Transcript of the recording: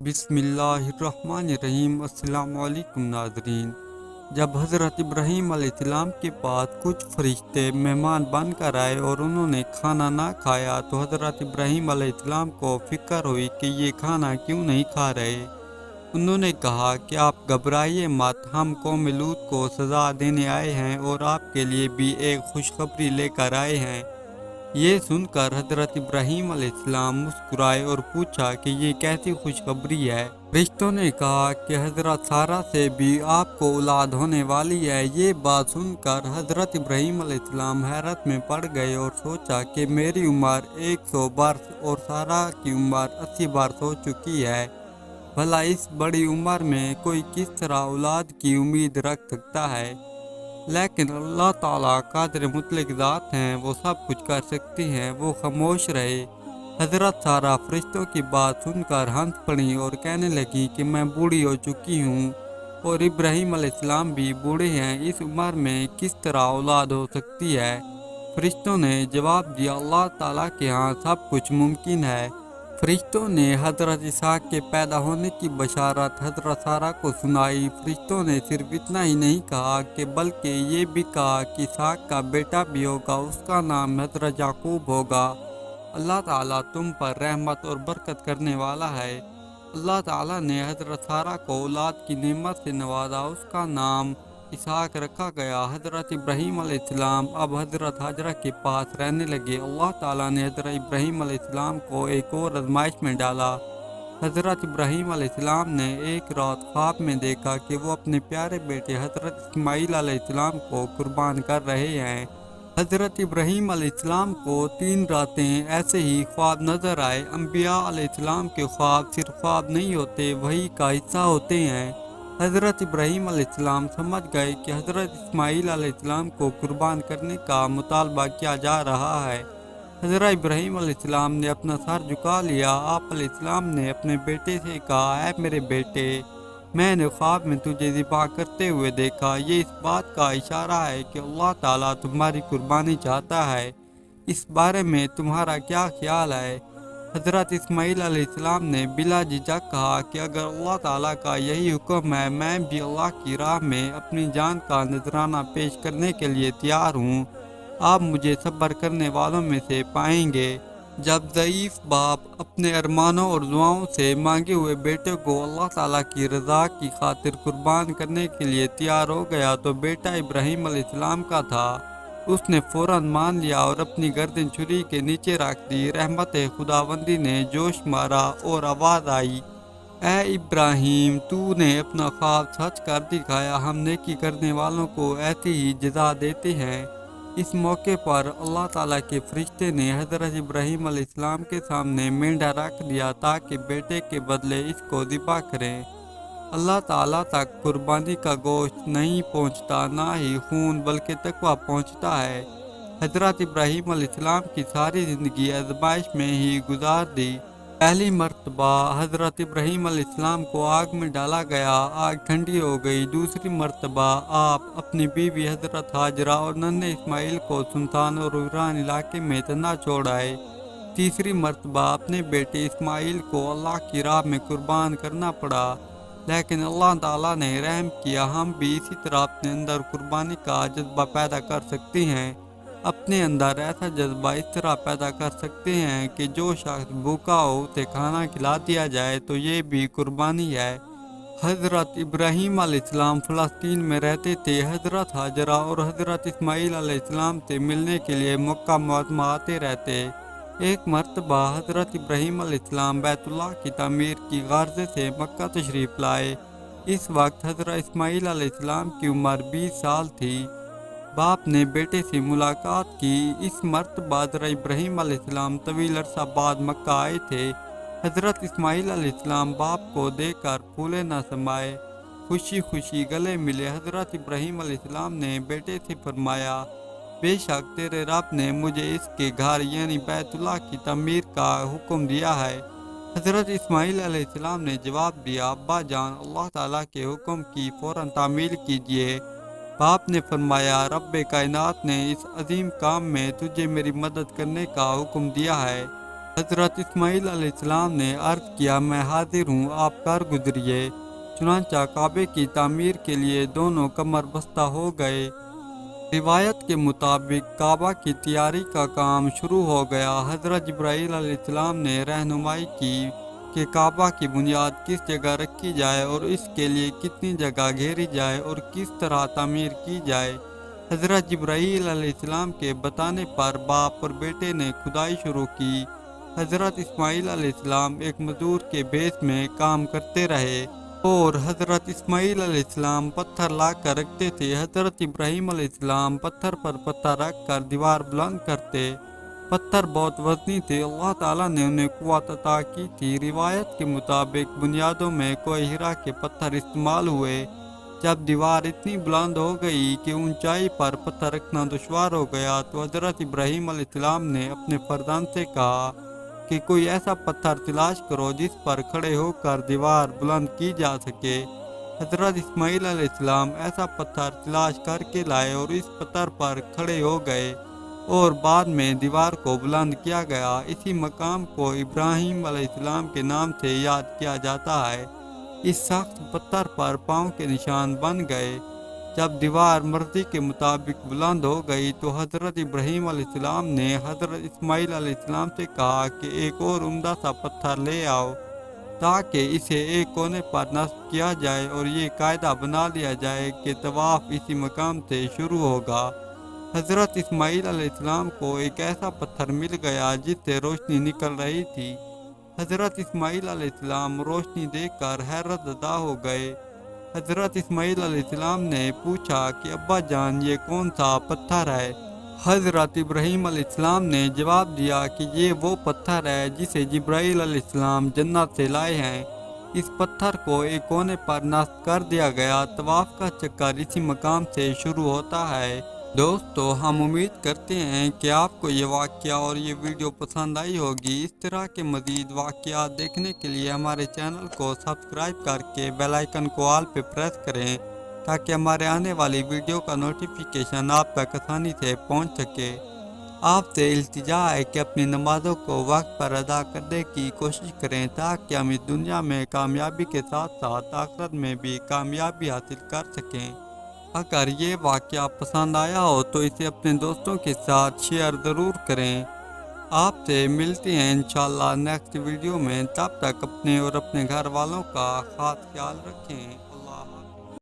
بسم اللہ الرحمن الرحیم۔ السلام علیکم ناظرین۔ جب حضرت ابراہیم علیہ السلام کے پاس کچھ فرشتے مہمان بن کر آئے اور انہوں نے کھانا نہ کھایا تو حضرت ابراہیم علیہ السلام کو فکر ہوئی کہ یہ کھانا کیوں نہیں کھا رہے۔ انہوں نے کہا کہ آپ گھبرائیے مت، ہم قوم لوط کو سزا دینے آئے ہیں اور آپ کے لیے بھی ایک خوشخبری لے کر آئے ہیں۔ یہ سن کر حضرت ابراہیم علیہ السلام مسکرائے اور پوچھا کہ یہ کیسی خوشخبری ہے۔ فرشتوں نے کہا کہ حضرت سارہ سے بھی آپ کو اولاد ہونے والی ہے۔ یہ بات سن کر حضرت ابراہیم علیہ السلام حیرت میں پڑ گئے اور سوچا کہ میری عمر 100 برس اور سارہ کی عمر 80 برس ہو چکی ہے، بھلا اس بڑی عمر میں کوئی کس طرح اولاد کی امید رکھ سکتا ہے؟ لیکن اللہ تعالیٰ قادر مطلق ذات ہیں، وہ سب کچھ کر سکتی ہیں۔ وہ خاموش رہے۔ حضرت سارہ فرشتوں کی بات سن کر ہنس پڑی اور کہنے لگی کہ میں بوڑھی ہو چکی ہوں اور ابراہیم علیہ السلام بھی بوڑھے ہیں، اس عمر میں کس طرح اولاد ہو سکتی ہے؟ فرشتوں نے جواب دیا، اللہ تعالیٰ کے ہاں سب کچھ ممکن ہے۔ فرشتوں نے حضرت اسحاق کے پیدا ہونے کی بشارت حضرت سارہ کو سنائی۔ فرشتوں نے صرف اتنا ہی نہیں کہا کہ بلکہ یہ بھی کہا کہ اسحاق کا بیٹا بھی ہوگا، اس کا نام حضرت یعقوب ہوگا۔ اللہ تعالیٰ تم پر رحمت اور برکت کرنے والا ہے۔ اللہ تعالیٰ نے حضرت سارہ کو اولاد کی نعمت سے نوازا، اس کا نام اسحاق رکھا گیا۔ حضرت ابراہیم علیہ السلام اب حضرت ہاجرہ کے پاس رہنے لگے۔ اللہ تعالیٰ نے حضرت ابراہیم علیہ السلام کو ایک اور آزمائش میں ڈالا۔ حضرت ابراہیم علیہ السلام نے ایک رات خواب میں دیکھا کہ وہ اپنے پیارے بیٹے حضرت اسماعیل علیہ السلام کو قربان کر رہے ہیں۔ حضرت ابراہیم علیہ السلام کو 3 راتیں ایسے ہی خواب نظر آئے۔ انبیاء علیہ السلام کے خواب صرف خواب نہیں ہوتے، وحی کا حصہ ہوتے ہیں۔ حضرت ابراہیم علیہ السلام سمجھ گئے کہ حضرت اسماعیل علیہ السلام کو قربان کرنے کا مطالبہ کیا جا رہا ہے۔ حضرت ابراہیم علیہ السلام نے اپنا سر جھکا لیا۔ آپ علیہ السلام نے اپنے بیٹے سے کہا، اے میرے بیٹے، میں نے خواب میں تجھے ذبح کرتے ہوئے دیکھا۔ یہ اس بات کا اشارہ ہے کہ اللہ تعالیٰ تمہاری قربانی چاہتا ہے۔ اس بارے میں تمہارا کیا خیال ہے؟ حضرت اسماعیل علیہ السلام نے بلا جھجک کہا کہ اگر اللہ تعالیٰ کا یہی حکم ہے، میں بھی اللہ کی راہ میں اپنی جان کا نذرانہ پیش کرنے کے لیے تیار ہوں۔ آپ مجھے صبر کرنے والوں میں سے پائیں گے۔ جب ضعیف باپ اپنے ارمانوں اور دعاؤں سے مانگے ہوئے بیٹے کو اللہ تعالیٰ کی رضا کی خاطر قربان کرنے کے لیے تیار ہو گیا تو بیٹا ابراہیم علیہ السلام کا تھا۔ اس نے فوراً مان لیا اور اپنی گردن چھری کے نیچے رکھ دی۔ رحمت خداوندی نے جوش مارا اور آواز آئی، اے ابراہیم، تو نے اپنا خواب سچ کر دکھایا۔ ہم نیکی کرنے والوں کو ایسی ہی جزا دیتے ہیں۔ اس موقع پر اللہ تعالیٰ کے فرشتے نے حضرت ابراہیم علیہ السلام کے سامنے مینڈا رکھ دیا تاکہ بیٹے کے بدلے اس کو ذبح کریں۔ اللہ تعالیٰ تک قربانی کا گوشت نہیں پہنچتا، نہ ہی خون، بلکہ تقویٰ پہنچتا ہے۔ حضرت ابراہیم علیہ السلام کی ساری زندگی آزمائش میں ہی گزار دی۔ پہلی مرتبہ حضرت ابراہیم علیہ السلام کو آگ میں ڈالا گیا، آگ ٹھنڈی ہو گئی۔ دوسری مرتبہ آپ اپنی بیوی حضرت ہاجرہ اور ننھے اسماعیل کو سنسان اور ویران علاقے میں تنہا چھوڑ آئے۔ تیسری مرتبہ اپنے بیٹے اسماعیل کو اللہ کی راہ میں قربان کرنا پڑا، لیکن اللہ تعالیٰ نے رحم کیا۔ ہم بھی اسی طرح اپنے اندر قربانی کا جذبہ پیدا کر سکتے ہیں۔ اپنے اندر ایسا جذبہ اس طرح پیدا کر سکتے ہیں کہ جو شخص بھوکا ہو اسے کھانا کھلا دیا جائے تو یہ بھی قربانی ہے۔ حضرت ابراہیم علیہ السلام فلسطین میں رہتے تھے۔ حضرت ہاجرہ اور حضرت اسماعیل علیہ السلام سے ملنے کے لیے مکہ معظمہ آتے رہتے۔ ایک مرتبہ حضرت ابراہیم علیہ السلام بیت اللہ کی تعمیر کی غرض سے مکہ تشریف لائے۔ اس وقت حضرت اسماعیل علیہ السلام کی عمر 20 سال تھی۔ باپ نے بیٹے سے ملاقات کی۔ اس مرتبہ حضرت ابراہیم علیہ السلام طویل عرصہ بعد مکہ آئے تھے۔ حضرت اسماعیل علیہ السلام باپ کو دیکھ کر پھولے نہ سمائے، خوشی خوشی گلے ملے۔ حضرت ابراہیم علیہ السلام نے بیٹے سے فرمایا، بے شک تیرے رب نے مجھے اس کے گھر یعنی بیت اللہ کی تعمیر کا حکم دیا ہے۔ حضرت اسماعیل علیہ السلام نے جواب دیا، ابا جان، اللہ تعالیٰ کے حکم کی فوراً تعمیل کیجیے۔ باپ نے فرمایا، رب کائنات نے اس عظیم کام میں تجھے میری مدد کرنے کا حکم دیا ہے۔ حضرت اسماعیل علیہ السلام نے عرض کیا میں حاضر ہوں، آپ کار گزریے۔ چنانچہ کعبے کی تعمیر کے لیے دونوں کمر بستہ ہو گئے۔ روایت کے مطابق کعبہ کی تیاری کا کام شروع ہو گیا۔ حضرت جبرائیل علیہ السلام نے رہنمائی کی کہ کعبہ کی بنیاد کس جگہ رکھی جائے اور اس کے لیے کتنی جگہ گھیری جائے اور کس طرح تعمیر کی جائے۔ حضرت جبرائیل علیہ السلام کے بتانے پر باپ اور بیٹے نے کھدائی شروع کی۔ حضرت اسماعیل علیہ السلام ایک مزدور کے بھیس میں کام کرتے رہے اور حضرت اسماعیل علیہ السلام پتھر لا کر رکھتے تھے۔ حضرت ابراہیم علیہ السلام پتھر پر پتھر رکھ کر دیوار بلند کرتے۔ پتھر بہت وزنی تھے، اللہ تعالیٰ نے انہیں قوت عطا کی تھی۔ روایت کے مطابق بنیادوں میں کوہ ہرا کے پتھر استعمال ہوئے۔ جب دیوار اتنی بلند ہو گئی کہ اونچائی پر پتھر رکھنا دشوار ہو گیا تو حضرت ابراہیم علیہ السلام نے اپنے فرزند سے کہا کہ کوئی ایسا پتھر تلاش کرو جس پر کھڑے ہو کر دیوار بلند کی جا سکے۔ حضرت اسماعیل علیہ السلام ایسا پتھر تلاش کر کے لائے اور اس پتھر پر کھڑے ہو گئے اور بعد میں دیوار کو بلند کیا گیا۔ اسی مقام کو ابراہیم علیہ السلام کے نام سے یاد کیا جاتا ہے۔ اس سخت پتھر پر پاؤں کے نشان بن گئے۔ جب دیوار مرضی کے مطابق بلند ہو گئی تو حضرت ابراہیم علیہ السلام نے حضرت اسماعیل علیہ السلام سے کہا کہ ایک اور عمدہ سا پتھر لے آؤ تاکہ اسے ایک کونے پر نصب کیا جائے اور یہ قاعدہ بنا لیا جائے کہ طواف اسی مقام سے شروع ہوگا۔ حضرت اسماعیل علیہ السلام کو ایک ایسا پتھر مل گیا جس سے روشنی نکل رہی تھی۔ حضرت اسماعیل علیہ السلام روشنی دیکھ کر حیرت زدہ ہو گئے۔ حضرت اسماعیل علیہ السلام نے پوچھا کہ ابا جان یہ کون سا پتھر ہے؟ حضرت ابراہیم علیہ السلام نے جواب دیا کہ یہ وہ پتھر ہے جسے جبرائیل علیہ السلام جنت سے لائے ہیں۔ اس پتھر کو ایک کونے پر نصب کر دیا گیا۔ طواف کا چکر اسی مقام سے شروع ہوتا ہے۔ دوستو، ہم امید کرتے ہیں کہ آپ کو یہ واقعہ اور یہ ویڈیو پسند آئی ہوگی۔ اس طرح کے مزید واقعات دیکھنے کے لیے ہمارے چینل کو سبسکرائب کر کے بیل آئیکن کو آل پہ پریس کریں تاکہ ہمارے آنے والی ویڈیو کا نوٹیفیکیشن آپ تک آسانی سے پہنچ سکے۔ آپ سے التجا ہے کہ اپنی نمازوں کو وقت پر ادا کرنے کی کوشش کریں تاکہ ہم اس دنیا میں کامیابی کے ساتھ ساتھ آخرت میں بھی کامیابی حاصل کر سکیں۔ اگر یہ واقعہ پسند آیا ہو تو اسے اپنے دوستوں کے ساتھ شیئر ضرور کریں۔ آپ سے ملتے ہیں انشاءاللہ نیکسٹ ویڈیو میں، تب تک اپنے اور اپنے گھر والوں کا خاص خیال رکھیں۔